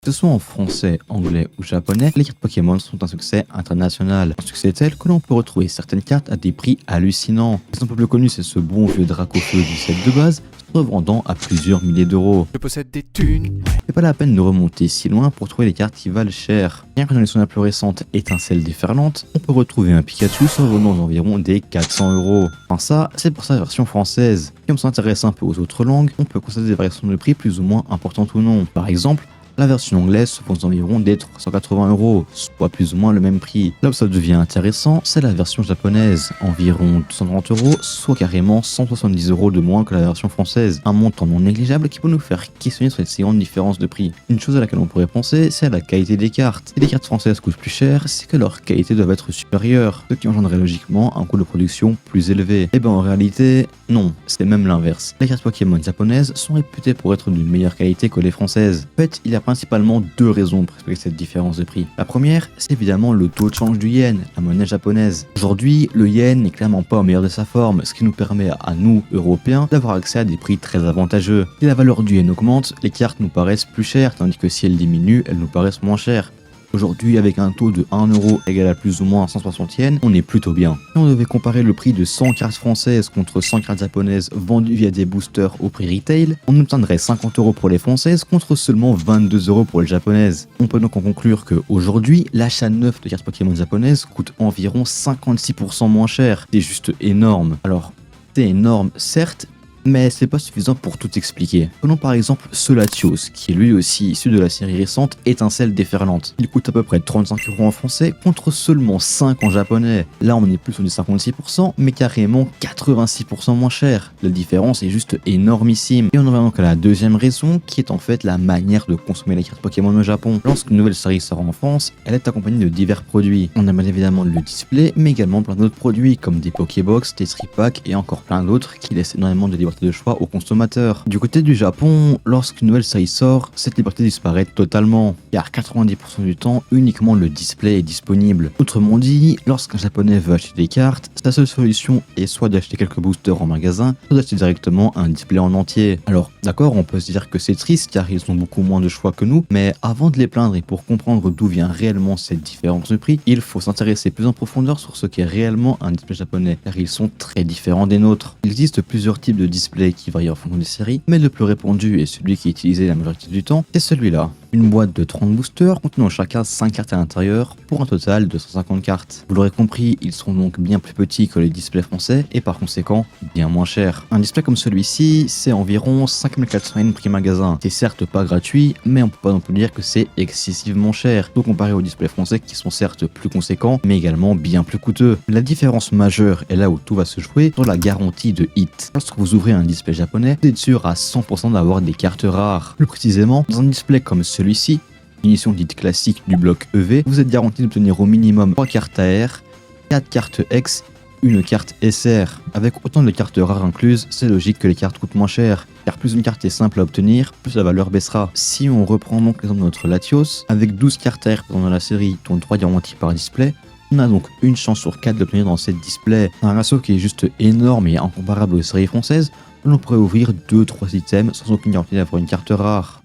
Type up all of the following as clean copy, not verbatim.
Que ce soit en français, anglais ou japonais, les cartes Pokémon sont un succès international. Un succès tel que l'on peut retrouver certaines cartes à des prix hallucinants. L'exemple le plus connu, c'est ce bon vieux Dracofeu du set de base, se revendant à plusieurs milliers d'euros. Je possède des thunes. C'est pas la peine de remonter si loin pour trouver les cartes qui valent cher. Bien que dans les versions la plus récente, Étincelle déferlante, on peut retrouver un Pikachu se revendant aux environs des 400 euros. Enfin ça, c'est pour sa version française. Si on s'intéresse un peu aux autres langues, on peut constater des variations de prix plus ou moins importantes ou non. Par exemple, la version anglaise se vend aux environs des 380 euros, soit plus ou moins le même prix. Là où ça devient intéressant, c'est la version japonaise, environ 230 euros, soit carrément 170 euros de moins que la version française. Un montant non négligeable qui peut nous faire questionner sur cette grande différence de prix. Une chose à laquelle on pourrait penser, c'est à la qualité des cartes. Si les cartes françaises coûtent plus cher, c'est que leur qualité doit être supérieure, ce qui engendrerait logiquement un coût de production plus élevé. Et ben en réalité, non, c'est même l'inverse. Les cartes Pokémon japonaises sont réputées pour être d'une meilleure qualité que les françaises. En fait, il y a principalement deux raisons pour expliquer cette différence de prix. La première, c'est évidemment le taux de change du yen, la monnaie japonaise. Aujourd'hui, le yen n'est clairement pas au meilleur de sa forme, ce qui nous permet à nous, Européens, d'avoir accès à des prix très avantageux. Si la valeur du yen augmente, les cartes nous paraissent plus chères, tandis que si elles diminuent, elles nous paraissent moins chères. Aujourd'hui, avec un taux de 1 euro égal à plus ou moins 160 yens, on est plutôt bien. Si on devait comparer le prix de 100 cartes françaises contre 100 cartes japonaises vendues via des boosters au prix retail, on obtiendrait 50 euros pour les françaises contre seulement 22 euros pour les japonaises. On peut donc en conclure qu'aujourd'hui, l'achat neuf de cartes Pokémon japonaises coûte environ 56% moins cher. C'est juste énorme. Alors, c'est énorme, certes, mais c'est pas suffisant pour tout expliquer. Prenons par exemple ce Latios, qui est lui aussi issu de la série récente Étincelle déferlante. Il coûte à peu près 35 euros en français contre seulement 5 en japonais. Là on est plus sur du 56%, mais carrément 86% moins cher. La différence est juste énormissime. Et on en vient donc à la deuxième raison, qui est en fait la manière de consommer les cartes Pokémon au Japon. Lorsqu'une nouvelle série sort en France, elle est accompagnée de divers produits. On a bien évidemment le display, mais également plein d'autres produits comme des Pokébox, des Tripack et encore plein d'autres qui laissent énormément de liberté de choix aux consommateurs. Du côté du Japon, lorsqu'une nouvelle série sort, cette liberté disparaît totalement, car 90% du temps, uniquement le display est disponible. Autrement dit, lorsqu'un japonais veut acheter des cartes, sa seule solution est soit d'acheter quelques boosters en magasin, soit d'acheter directement un display en entier. Alors, d'accord, on peut se dire que c'est triste car ils ont beaucoup moins de choix que nous, mais avant de les plaindre et pour comprendre d'où vient réellement cette différence de prix, il faut s'intéresser plus en profondeur sur ce qu'est réellement un display japonais, car ils sont très différents des nôtres. Il existe plusieurs types de displays qui varient en fonction des séries, mais le plus répandu et celui qui est utilisé la majorité du temps, c'est celui-là. Une boîte de 30 boosters contenant chacun 5 cartes à l'intérieur pour un total de 150 cartes. Vous l'aurez compris, ils sont donc bien plus petits que les displays français et par conséquent bien moins chers. Un display comme celui-ci, c'est environ 5400 yens prix magasin. C'est certes pas gratuit, mais on peut pas non plus dire que c'est excessivement cher, tout comparé aux displays français qui sont certes plus conséquents, mais également bien plus coûteux. La différence majeure est là où tout va se jouer sur la garantie de hit. Lorsque vous ouvrez un display japonais, vous êtes sûr à 100% d'avoir des cartes rares. Plus précisément, dans un display comme celui-ci, une édition dite classique du bloc EV, vous êtes garanti d'obtenir au minimum 3 cartes AR, 4 cartes X, une carte SR. Avec autant de cartes rares incluses, c'est logique que les cartes coûtent moins cher, car plus une carte est simple à obtenir, plus la valeur baissera. Si on reprend donc l'exemple de notre Latios, avec 12 cartes AR dans la série, dont 3 garanties par display, on a donc une chance sur 4 d'obtenir dans cette display. Un ratio qui est juste énorme et incomparable aux séries françaises, on pourrait ouvrir 2-3 items sans aucune garantie d'avoir une carte rare.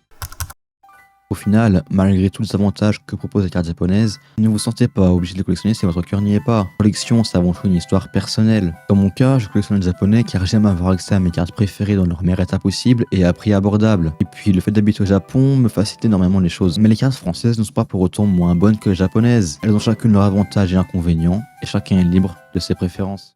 Au final, malgré tous les avantages que proposent les cartes japonaises, ne vous sentez pas obligé de les collectionner si votre cœur n'y est pas. La collection, c'est avant tout une histoire personnelle. Dans mon cas, je collectionne les japonais car j'aime avoir accès à mes cartes préférées dans leur meilleur état possible et à prix abordable. Et puis le fait d'habiter au Japon me facilite énormément les choses. Mais les cartes françaises ne sont pas pour autant moins bonnes que les japonaises. Elles ont chacune leurs avantages et inconvénients, et chacun est libre de ses préférences.